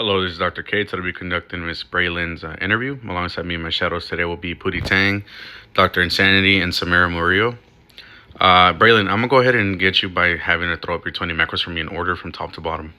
Hello, this is Dr. K. Today we'll be conducting Miss Braelynn's interview. Alongside me and my shadows today will be Pootie Tang, Dr. Insanity, and Samira Murillo. Braelynn, I'm going to go ahead and get you by having to throw up your 20 macros for me in order from top to bottom.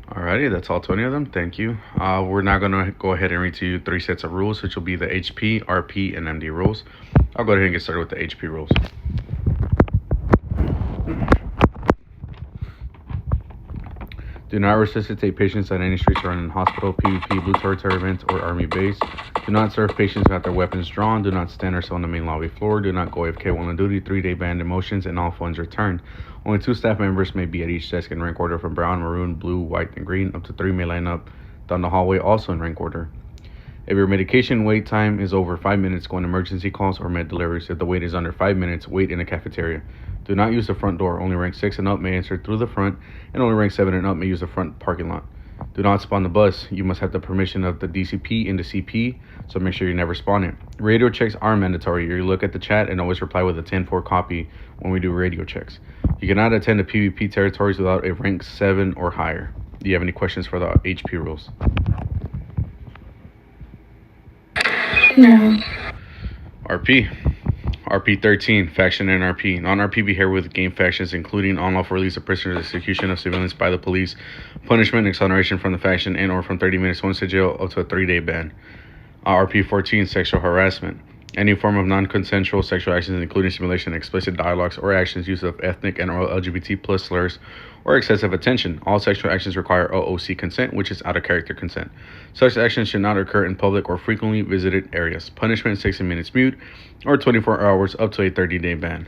Alrighty, that's all 20 of them. Thank you. We're now going to go ahead and read to you 3 sets of rules, which will be the HP, RP, and MD rules. I'll go ahead and get started with the HP rules. Do not resuscitate patients at any street surrounding hospital, PvP, blue territory events, or army base. Do not serve patients without their weapons drawn. Do not stand or sit on the main lobby floor. Do not go AFK while on duty. 3-day ban demotions and all funds returned. Only 2 staff members may be at each desk in rank order from brown, maroon, blue, white, and green. Up to 3 may line up down the hallway, also in rank order. If your medication wait time is over 5 minutes, go on emergency calls or med deliveries. If the wait is under 5 minutes, wait in the cafeteria. Do not use the front door. Only rank 6 and up may enter through the front, and only rank 7 and up may use the front parking lot. Do not spawn the bus. You must have the permission of the DCP and the CP, so make sure you never spawn it. Radio checks are mandatory. You look at the chat and always reply with a 10-4 copy when we do radio checks. You cannot attend the PvP territories without a rank 7 or higher. Do you have any questions for the HP rules? No. RP. RP 13, Faction and RP. Non-RP behavior with game factions, including unlawful release of prisoners, execution of civilians by the police, punishment, exoneration from the faction, and or from 30 minutes once to jail up to a 3-day ban. RP 14, Sexual harassment. Any form of non-consensual sexual actions, including simulation, explicit dialogues, or actions, use of ethnic and or LGBT plus slurs, or excessive attention. All sexual actions require OOC consent, which is out-of-character consent. Such actions should not occur in public or frequently visited areas. Punishment 60 minutes mute, or 24 hours up to a 30-day ban.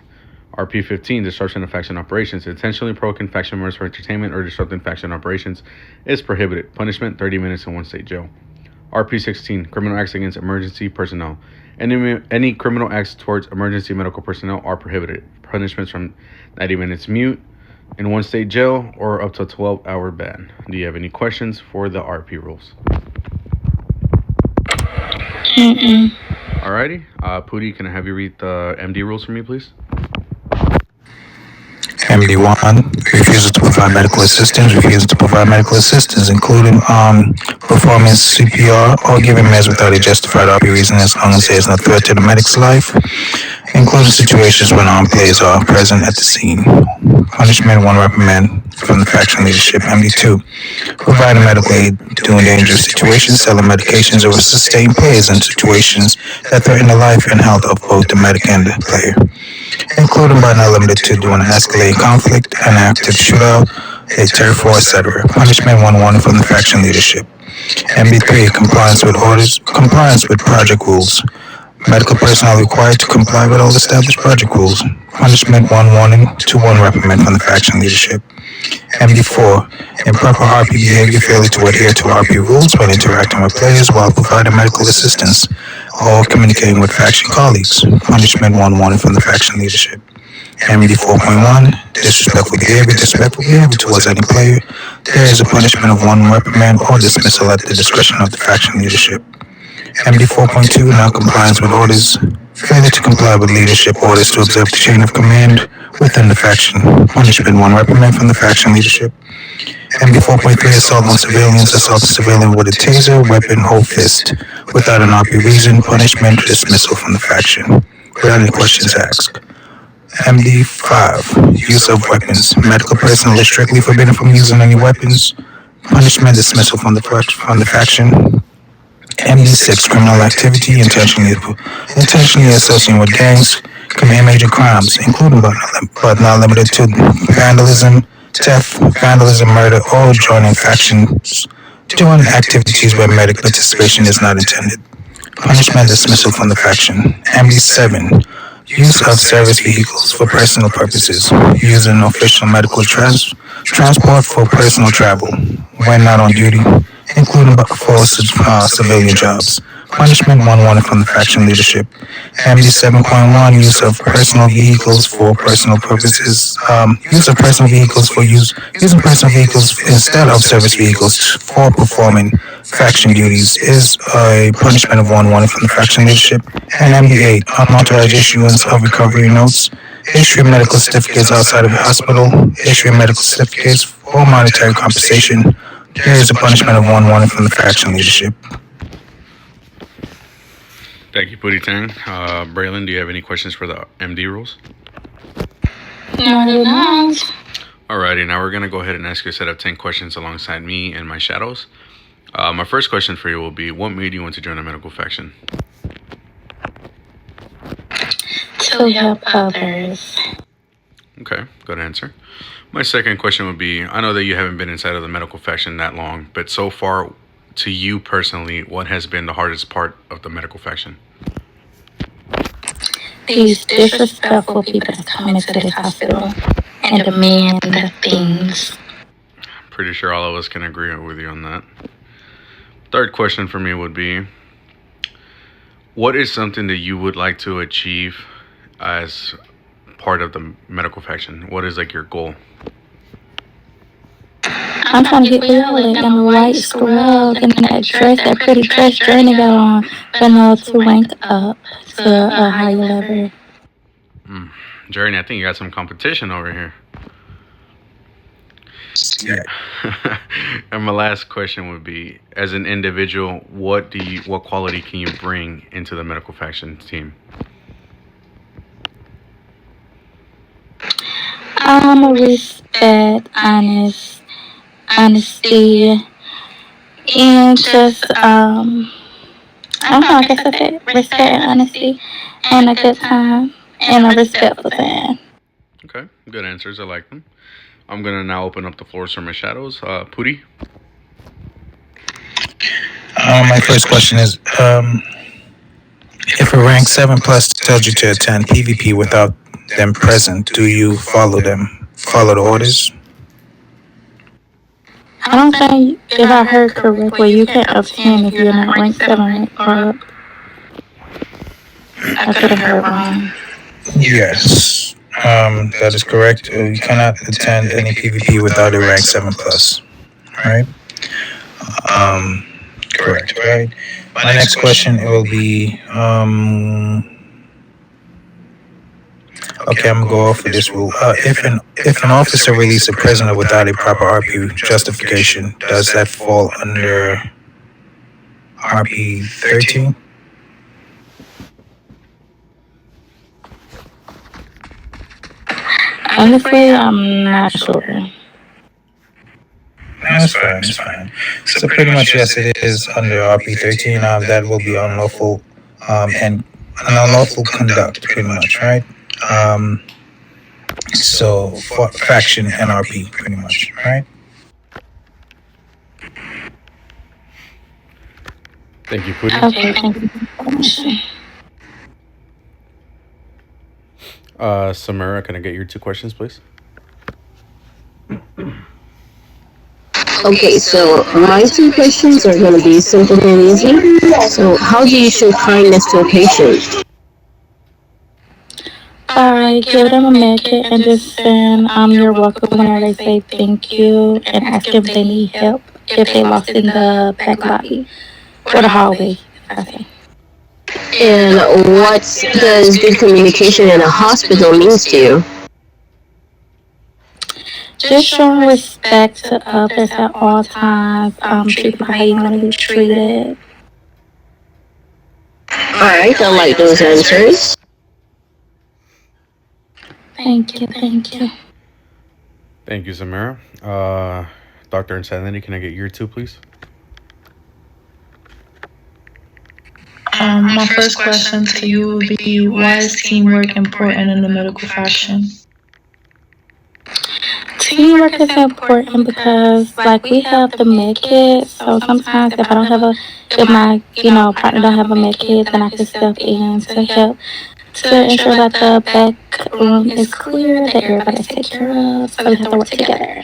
RP 15, disruption of faction operations. Intentionally provoking faction members for entertainment or disrupting faction operations is prohibited. Punishment 30 minutes in 1 state jail. RP 16, criminal acts against emergency personnel. Any criminal acts towards emergency medical personnel are prohibited. Punishments from 90 minutes mute in 1 state jail or up to a 12-hour ban. Do you have any questions for the RP rules? Alrighty. Pootie, can I have you read the MD rules for me, please? MD1, refusal to provide medical assistance, including performing CPR or giving meds without a justified RP reason as long as there is no threat to the medic's life, including situations when armed players are present at the scene. Punishment 1 reprimand from the faction leadership. MD2, providing medical aid during dangerous situations, selling medications, or assisting players in situations that threaten the life and health of both the medic and the player, including but not limited to during an escalating conflict, an active shootout, a turf war, etc. Punishment 1 warning from the faction leadership. MB3, compliance with orders, compliance with project rules. Medical personnel required to comply with all established project rules. Punishment 1 warning, 2 1 reprimand from the faction leadership. MD4, improper RP behavior, failure to adhere to RP rules while interacting with players while providing medical assistance or communicating with faction colleagues. Punishment 1 warning from the faction leadership. MD 4.1, disrespectful behavior towards any player. There is a punishment of 1 reprimand or dismissal at the discretion of the faction leadership. MD 4.2, non-compliance with orders. Failure to comply with leadership orders to observe the chain of command within the faction. Punishment 1 reprimand from the faction leadership. MD 4.3, assault on civilians. Assault a civilian with a taser, weapon, or fist without an RP reason. Punishment, dismissal from the faction. Without any questions asked. MD 5, use of weapons. Medical personnel is strictly forbidden from using any weapons. Punishment, dismissal from the faction. MD 6, criminal activity, intentionally associating with gangs, commit major crimes, including but not limited to vandalism, theft, murder, or joining factions, doing activities where medic participation is not intended. Punishment, dismissal from the faction. MD 7, use of service vehicles for personal purposes, using official medical transport for personal travel when not on duty, including but for civilian jobs. Punishment, one warning from the faction leadership. MD 7.1, use of personal vehicles for personal purposes. Use of personal vehicles for using personal vehicles instead of service vehicles for performing faction duties is a punishment of one warning from the faction leadership. And MD 8, unauthorized issuance of recovery notes. Issue medical certificates outside of the hospital. Issue medical certificates for monetary compensation. There is a punishment of one warning from the faction leadership. Thank you, Pootie Tang. Braelynn, do you have any questions for the MD rules? No, I do not. Alrighty, now we're going to go ahead and ask you a set of 10 questions alongside me and my shadows. My first question for you will be, what made you want to join a medical faction? To help others. Okay, good answer. My second question would be, I know that you haven't been inside of the medical faction that long, but so far, to you personally, what has been the hardest part of the medical faction? These disrespectful people that come into this hospital and demand things. Pretty sure all of us can agree with you on that. Third question for me would be, what is something that you would like to achieve as part of the medical faction? What is like your goal? I'm trying to get Braelynn in the white scrub and that dress, that pretty dress Journey got on, but no, to rank up to a higher level. Journey, I think you got some competition over here. Yeah. And my last question would be, as an individual, what quality can you bring into the medical faction team? Respect, honesty, and just I don't know, I guess that's it. Respect and honesty, and a good time, and a respectful time. Okay, good answers. I like them. I'm gonna now open up the floors for my shadows. Pootie. My first question is, if a rank 7 plus tells you to attend PvP without them present, do you follow them? Follow the orders? I don't think, if I heard correctly, you can't attend if you're not rank 7 rank up. I could have heard wrong. Yes, that is correct. You cannot attend any PvP without a rank 7 plus, right? Correct, right? My next question will be, okay, I'm gonna go off of this rule. If an officer releases a prisoner without a proper RP justification, does that fall under RP 13? Honestly, I'm not sure. That's fine, that's fine. So pretty much, yes, it is under RP 13. That will be unlawful, and an unlawful conduct, pretty much, right? So for faction NRP, pretty much, right? Thank you, Pootie. Okay, thank you. Samara, can I get your 2 questions, please? Okay, so my 2 questions are going to be simple and easy. So, how do you show kindness to a patient? Alright, give them a minute and just send you're welcome whenever they say thank you and ask if they need help, if they lost in the back lobby or the hallway, I say. And what does good communication in a hospital means to you? Just showing respect to others at all times, treat people how you want to be treated. Alright, I like those answers. Thank you, thank you. Thank you, Samara. Dr. Insanity, can I get your 2, please? My first question to you would be, why is teamwork important in the medical faction? Teamwork is important because, like, we have the med kits, so sometimes if I don't have if my, partner don't have a med kit, then I can step in to help to ensure that the back room is clear, that everybody's taken care of, so we have to work together.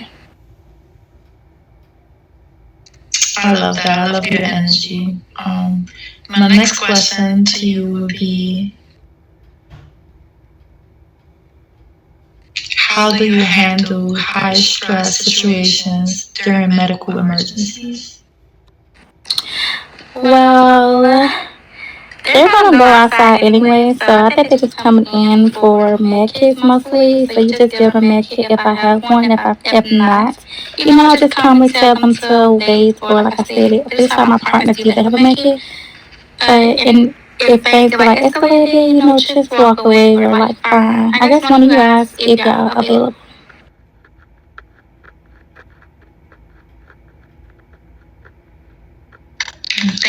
I love that. I love your energy. My next question to you would be, how do you handle high stress situations during medical emergencies? Well, they're gonna go outside anyway, so I think they're just coming in for med kits mostly. So you just give them a med kit if I have one. If not, I just calmly tell them to wait, or like I said, if it's how my partners do, they have a med kit. And if things get like escalated, just walk away or like fine. I guess one of you asked if y'all available.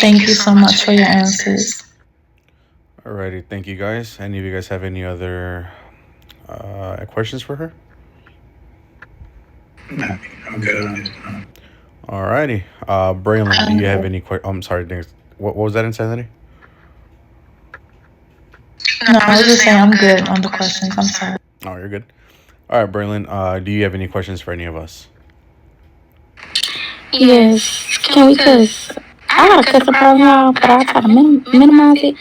Thank you so much for your answers. Alrighty, thank you guys. Any of you guys have any other questions for her? I'm good on it. Alrighty, Braelynn, do you have any I'm sorry, what was that, Insanity? No, I was just saying I'm good on the questions. I'm sorry. Oh, you're good. All right, Braelynn, do you have any questions for any of us? Yes, can we cuss? I got a cussing problem, y'all, but I try to minimize it.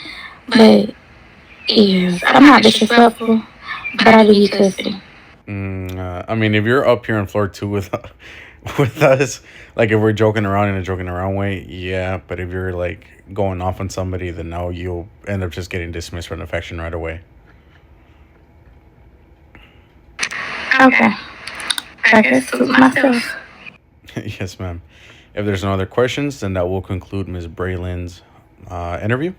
But yes, I'm not disrespectful, but I do be cussing. I mean, if you're up here on floor two with with us, like if we're joking around in a joking around way, yeah. But if you're like going off on somebody, then no, you'll end up just getting dismissed from affection right away. Okay, I guess suit myself. Yes, ma'am. If there's no other questions, then that will conclude Ms. Braelynn's interview.